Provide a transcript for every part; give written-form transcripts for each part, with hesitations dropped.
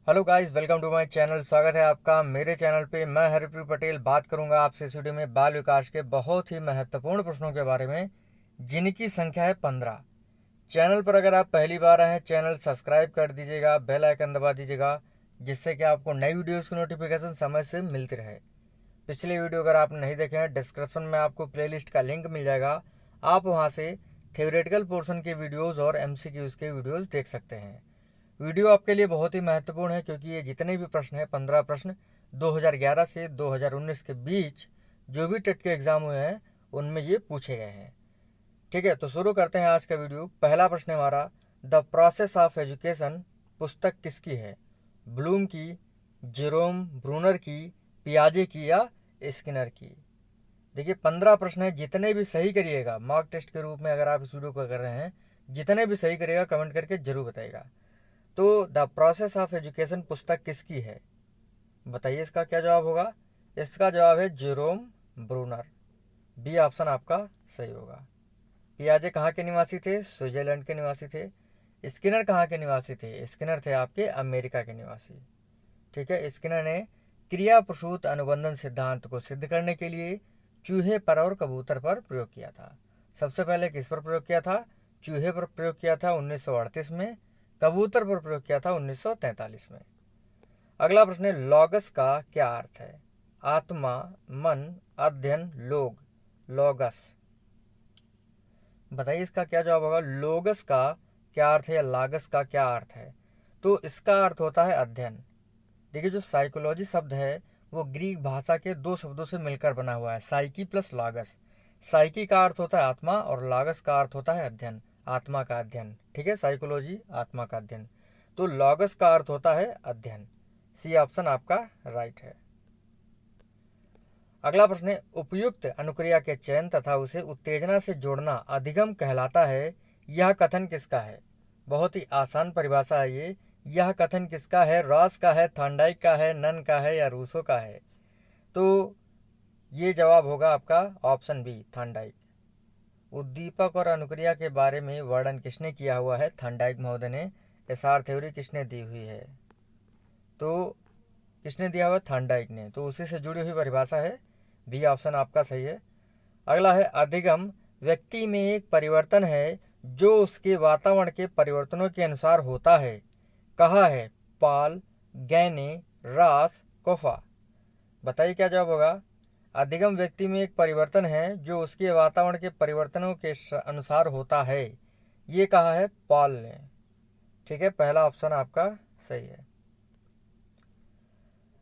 Hello guys, welcome to my channel. स्वागत है आपका मेरे चैनल पे। मैं हरिप्रीत पटेल बात करूंगा आपसे इस वीडियो में बाल विकास के बहुत ही महत्वपूर्ण प्रश्नों के बारे में, जिनकी संख्या है 15। चैनल पर अगर आप पहली बार आए हैं, चैनल सब्सक्राइब कर दीजिएगा, बेल आइकन दबा दीजिएगा, जिससे कि आपको नई वीडियोज़ की नोटिफिकेशन समय से मिलती रहे। पिछले वीडियो अगर आप नहीं देखे हैं, डिस्क्रिप्शन में आपको प्लेलिस्ट का लिंक मिल जाएगा। आप वहाँ से थ्योरेटिकल पोर्शन के वीडियोज़ और MCQs के वीडियोज़ देख सकते हैं। वीडियो आपके लिए बहुत ही महत्वपूर्ण है, क्योंकि ये जितने भी प्रश्न हैं, 15 प्रश्न 2011 से 2019 के बीच जो भी टेट के एग्ज़ाम हुए हैं उनमें ये पूछे गए हैं। ठीक है, तो शुरू करते हैं आज का वीडियो। पहला प्रश्न है हमारा, द प्रोसेस ऑफ एजुकेशन पुस्तक किसकी है? ब्लूम की, जेरोम ब्रूनर की, पियाजे की या स्किनर की? देखिए 15 प्रश्न है, जितने भी सही करिएगा मॉक टेस्ट के रूप में, अगर आप इस वीडियो को कर रहे हैं, जितने भी सही करिएगा कमेंट करके जरूर बताइएगा। तो द प्रोसेस ऑफ एजुकेशन पुस्तक किसकी है? बताइए इसका क्या जवाब होगा। इसका जवाब है जेरोम ब्रूनर। बी ऑप्शन आपका सही होगा। पियाजे कहाँ के निवासी थे? स्विट्जरलैंड के निवासी थे। स्किनर कहाँ के निवासी थे? स्किनर थे आपके अमेरिका के निवासी। ठीक है, स्किनर ने क्रिया प्रसूत अनुबंधन सिद्धांत को सिद्ध करने के लिए चूहे पर और कबूतर पर प्रयोग किया था। सबसे पहले किस पर प्रयोग किया था? चूहे पर प्रयोग किया था 1938 में। कबूतर पर प्रयोग किया था 1943 में। अगला प्रश्न है, लॉगस का क्या अर्थ है? आत्मा, मन, अध्ययन, लोग। लॉगस, बताइए इसका क्या जवाब होगा। लोगस का क्या अर्थ है या लागस का क्या अर्थ है? तो इसका अर्थ होता है अध्ययन। देखिए, जो साइकोलॉजी शब्द है वो ग्रीक भाषा के दो शब्दों से मिलकर बना हुआ है, साइकी प्लस लागस। साइकी का अर्थ होता है आत्मा और लागस का अर्थ होता है अध्ययन, आत्मा का अध्ययन। ठीक है, साइकोलॉजी आत्मा का अध्ययन, तो लॉगस का अर्थ होता है अध्ययन। सी ऑप्शन आपका राइट है। अगला प्रश्न है, उपयुक्त अनुक्रिया के चयन तथा उसे उत्तेजना से जोड़ना अधिगम कहलाता है। यह कथन किसका है? बहुत ही आसान परिभाषा है ये। यह कथन किसका है? रॉस का है, थॉर्नडाइक का है, नन का है या रूसो का है? तो ये जवाब होगा आपका ऑप्शन बी, थॉर्नडाइक। उद्दीपक और अनुक्रिया के बारे में वर्णन किसने किया हुआ है? थॉर्नडाइक महोदय ने। एसआर थ्योरी किसने दी हुई है? तो किसने दिया हुआ? थॉर्नडाइक ने। तो उसी से जुड़ी हुई परिभाषा है। बी ऑप्शन आपका सही है। अगला है, अधिगम व्यक्ति में एक परिवर्तन है जो उसके वातावरण के परिवर्तनों के अनुसार होता है। कहा है? पॉल, गैने, रॉस, कोफा। बताइए क्या जवाब होगा। अधिगम व्यक्ति में एक परिवर्तन है जो उसके वातावरण के परिवर्तनों के अनुसार होता है। ये कहा है पॉल ने। ठीक है, पहला ऑप्शन आपका सही है।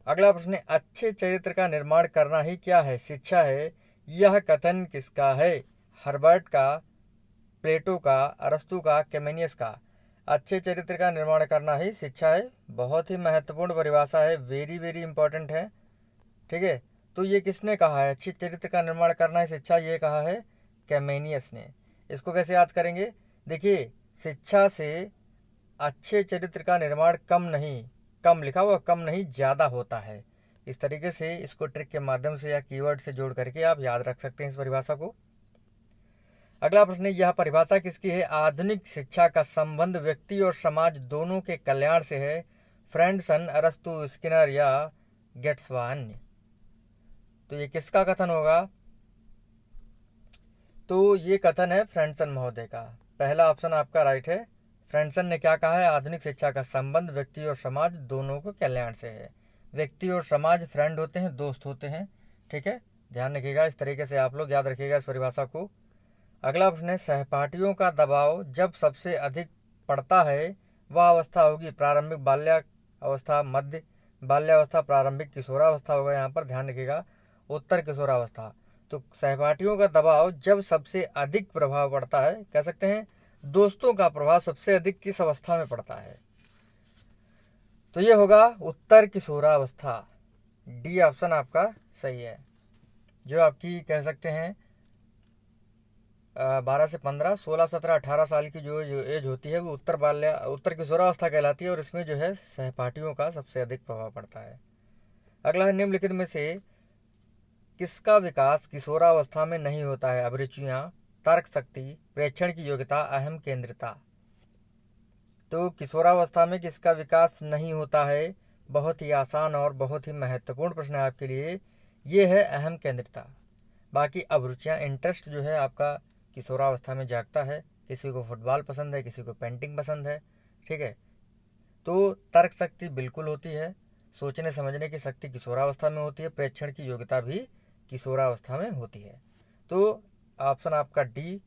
अगला प्रश्न है, अच्छे चरित्र का निर्माण करना ही क्या है? शिक्षा है। यह कथन किसका है? हर्बर्ट का, प्लेटो का, अरस्तु का, केमेनियस का? अच्छे चरित्र का निर्माण करना ही शिक्षा है। बहुत ही महत्वपूर्ण परिभाषा है, वेरी वेरी इंपॉर्टेंट है। ठीक है, तो ये किसने कहा है? अच्छे चरित्र का निर्माण करना है शिक्षा, ये कहा है केमेनियस ने। इसको कैसे याद करेंगे? देखिए, शिक्षा से अच्छे चरित्र का निर्माण कम नहीं, कम लिखा हुआ, कम नहीं ज़्यादा होता है। इस तरीके से इसको ट्रिक के माध्यम से या कीवर्ड से जोड़ करके आप याद रख सकते हैं इस परिभाषा को। अगला प्रश्न है, यह परिभाषा किसकी है? आधुनिक शिक्षा का संबंध व्यक्ति और समाज दोनों के कल्याण से है। फ्रेंडसन, अरस्तु, स्किनर या गेट्सवान? तो ये किसका कथन होगा? तो ये कथन है फ्रेंडसन महोदय का। पहला ऑप्शन आपका राइट है। फ्रेंडसन ने क्या कहा है? आधुनिक शिक्षा का संबंध व्यक्ति और समाज दोनों को कल्याण से है। व्यक्ति और समाज फ्रेंड होते हैं, दोस्त होते हैं। ठीक है, ध्यान रखिएगा, इस तरीके से आप लोग याद रखिएगा इस परिभाषा को। अगला प्रश्न है, सहपाठियों का दबाव जब सबसे अधिक पड़ता है वह अवस्था होगी प्रारंभिक बाल्यावस्था, मध्य बाल्यावस्था, प्रारंभिक किशोरावस्था होगा। यहाँ पर ध्यान रखिएगा, उत्तर किशोरावस्था। तो सहपाठियों का दबाव जब सबसे अधिक प्रभाव पड़ता है, कह सकते हैं दोस्तों का प्रभाव सबसे अधिक किस अवस्था में पड़ता है? तो ये होगा उत्तर किशोरावस्था। डी ऑप्शन आपका सही है। जो आपकी कह सकते हैं 12 से 15, 16, 17, 18 साल की जो एज होती है वो उत्तर किशोरावस्था कहलाती है, और इसमें जो है सहपाठियों का सबसे अधिक प्रभाव पड़ता है। अगला है, निम्नलिखित में से किसका विकास किशोरावस्था में नहीं होता है? अभिरुचियाँ, तर्क शक्ति, प्रेक्षण की योग्यता, अहम केंद्रिता? तो किशोरावस्था में किसका विकास नहीं होता है? बहुत ही आसान और बहुत ही महत्वपूर्ण प्रश्न है आपके लिए। ये है अहम केंद्रिता। बाकी अभिरुचियाँ, इंटरेस्ट जो है आपका किशोरावस्था में जागता है। किसी को फुटबॉल पसंद है, किसी को पेंटिंग पसंद है, ठीक है। तो तर्क शक्ति बिल्कुल होती है। सोचने समझने की शक्ति किशोरावस्था में होती है। प्रेक्षण की योग्यता भी किशोरावस्था में होती है। तो ऑप्शन आपका डी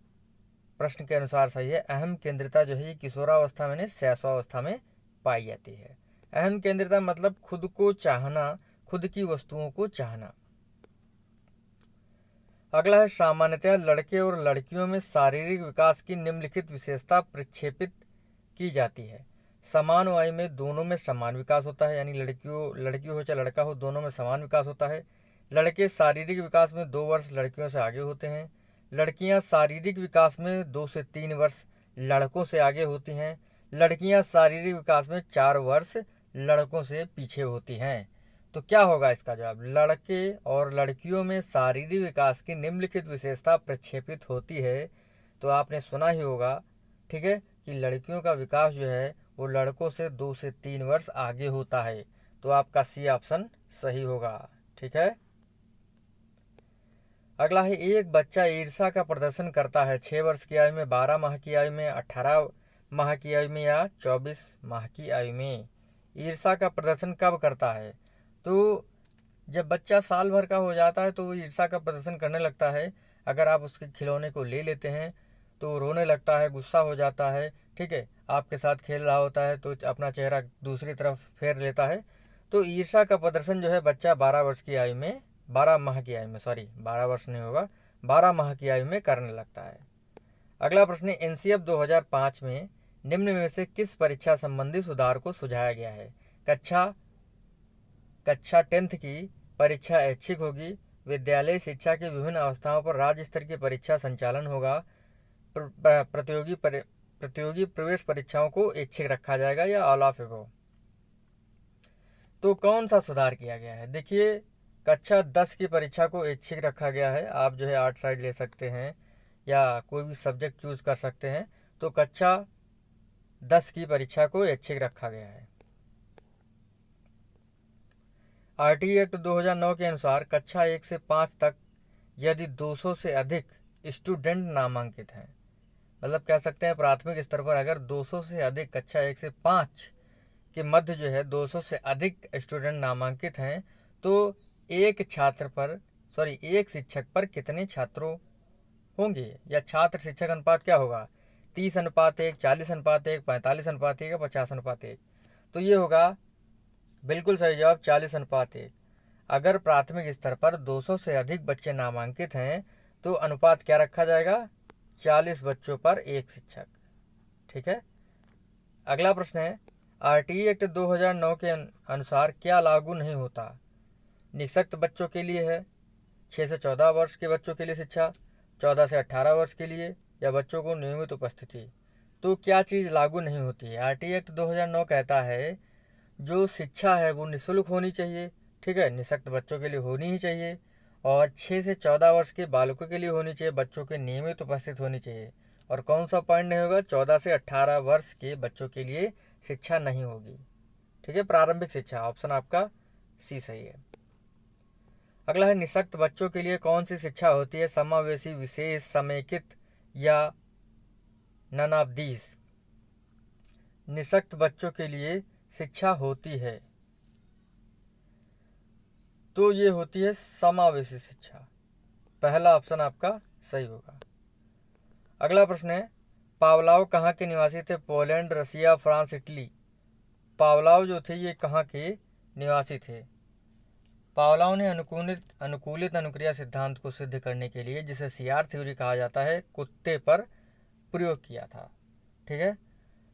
प्रश्न के अनुसार सही है। अहम केंद्रिता जो है ये किशोरावस्था में नहीं, शैशवावस्था में पाई जाती है। अहम केंद्रिता मतलब खुद को चाहना, खुद की वस्तुओं को चाहना। अगला है सामान्यतः लड़के और लड़कियों में शारीरिक विकास की निम्नलिखित विशेषता प्रक्षेपित की जाती है। समान आयु में दोनों में समान विकास होता है, यानी लड़की हो चाहे लड़का हो, दोनों में समान विकास होता है। लड़के शारीरिक विकास में 2 वर्ष लड़कियों से आगे होते हैं। लड़कियां शारीरिक विकास में 2 से 3 वर्ष लड़कों से आगे होती हैं। लड़कियां शारीरिक विकास में 4 वर्ष लड़कों से पीछे होती हैं। तो क्या होगा इसका जवाब? लड़के और लड़कियों में शारीरिक विकास की निम्नलिखित विशेषता प्रक्षेपित होती है। तो आपने सुना ही होगा, ठीक है, कि लड़कियों का विकास जो है वो लड़कों से 2 से 3 वर्ष आगे होता है। तो आपका सी ऑप्शन सही होगा, ठीक है। अगला है एक बच्चा ईर्ष्या का प्रदर्शन करता है 6 वर्ष की आयु में, 12 माह की आयु में, 18 माह की आयु में या 24 माह की आयु में। ईर्ष्या का प्रदर्शन कब करता है? तो जब बच्चा साल भर का हो जाता है तो वो ईर्ष्या का प्रदर्शन करने लगता है। अगर आप उसके खिलौने को ले लेते हैं तो रोने लगता है, गुस्सा हो जाता है, ठीक है। आपके साथ खेल रहा होता है तो अपना चेहरा दूसरी तरफ फेर लेता है। तो ईर्ष्या का प्रदर्शन जो है बच्चा 12 वर्ष की आयु में, 12 माह की आयु में, सॉरी 12 वर्ष नहीं होगा, 12 माह की आयु में करने लगता है। अगला प्रश्न, एनसीएफ 2005 में निम्न में से किस परीक्षा संबंधी सुधार को सुझाया गया है? कक्षा 10th की परीक्षा ऐच्छिक होगी। विद्यालय शिक्षा की विभिन्न अवस्थाओं पर राज्य स्तर की परीक्षा संचालन होगा। प्रतियोगी प्रवेश परीक्षाओं को ऐच्छिक रखा जाएगा या ऑल ऑफ एबव। तो कौन सा सुधार किया गया है? देखिए, कक्षा 10 की परीक्षा को ऐच्छिक रखा गया है। आप जो है आर्ट साइड ले सकते हैं या कोई भी सब्जेक्ट चूज कर सकते हैं। तो कक्षा 10 की परीक्षा को ऐच्छिक रखा गया है। आरटी एक्ट 2009 के अनुसार कक्षा 1 से 5 तक यदि 200 से अधिक स्टूडेंट नामांकित हैं, मतलब कह सकते हैं प्राथमिक स्तर पर अगर 200 से अधिक, कक्षा 1 से 5 के मध्य जो है 200 से अधिक स्टूडेंट नामांकित हैं, तो एक शिक्षक पर कितने छात्रों होंगे? या छात्र शिक्षक अनुपात क्या होगा? 30:1, 40:1, 45:1 या 50:1। तो ये होगा बिल्कुल सही जवाब 40:1। अगर प्राथमिक स्तर पर 200 से अधिक बच्चे नामांकित हैं तो अनुपात क्या रखा जाएगा? 40 बच्चों पर एक शिक्षक, ठीक है। अगला प्रश्न है, आरटी एक्ट 2009 के अनुसार क्या लागू नहीं होता? निःशक्त बच्चों के लिए है, 6 से 14 वर्ष के बच्चों के लिए शिक्षा, 14 से 18 वर्ष के लिए, या बच्चों को नियमित उपस्थिति। तो क्या चीज़ लागू नहीं होती है? आरटी एक्ट 2009 कहता है जो शिक्षा है वो निःशुल्क होनी चाहिए, ठीक है, निःशक्त बच्चों के लिए होनी ही चाहिए, और 6 से 14 वर्ष के बालकों के लिए होनी चाहिए, बच्चों के नियमित उपस्थित होनी चाहिए। और कौन सा पॉइंट नहीं होगा? 14 से 18 वर्ष के बच्चों के लिए शिक्षा नहीं होगी, ठीक है, प्रारंभिक शिक्षा। ऑप्शन आपका सी सही है। अगला है, निःशक्त बच्चों के लिए कौन सी शिक्षा होती है? समावेशी, विशेष, समेकित या नन ऑफ दीज। निःशक्त बच्चों के लिए शिक्षा होती है तो ये होती है समावेशी शिक्षा। पहला ऑप्शन आपका सही होगा। अगला प्रश्न है, पावलाव कहाँ के निवासी थे? पोलैंड, रसिया, फ्रांस, इटली। पावलाव जो थे ये कहाँ के निवासी थे? पावलाव ने अनुकूलित अनुक्रिया सिद्धांत को सिद्ध करने के लिए, जिसे सीआर थ्योरी कहा जाता है, कुत्ते पर प्रयोग किया था, ठीक है।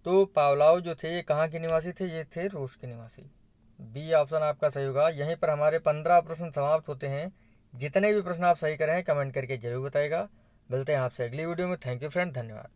तो पावलाव जो थे ये कहाँ के निवासी थे? ये थे रूस के निवासी। बी ऑप्शन आपका सही होगा। यहीं पर हमारे 15 प्रश्न समाप्त होते हैं। जितने भी प्रश्न आप सही करें कमेंट करके जरूर बताइएगा। मिलते हैं आपसे अगली वीडियो में। थैंक यू फ्रेंड, धन्यवाद।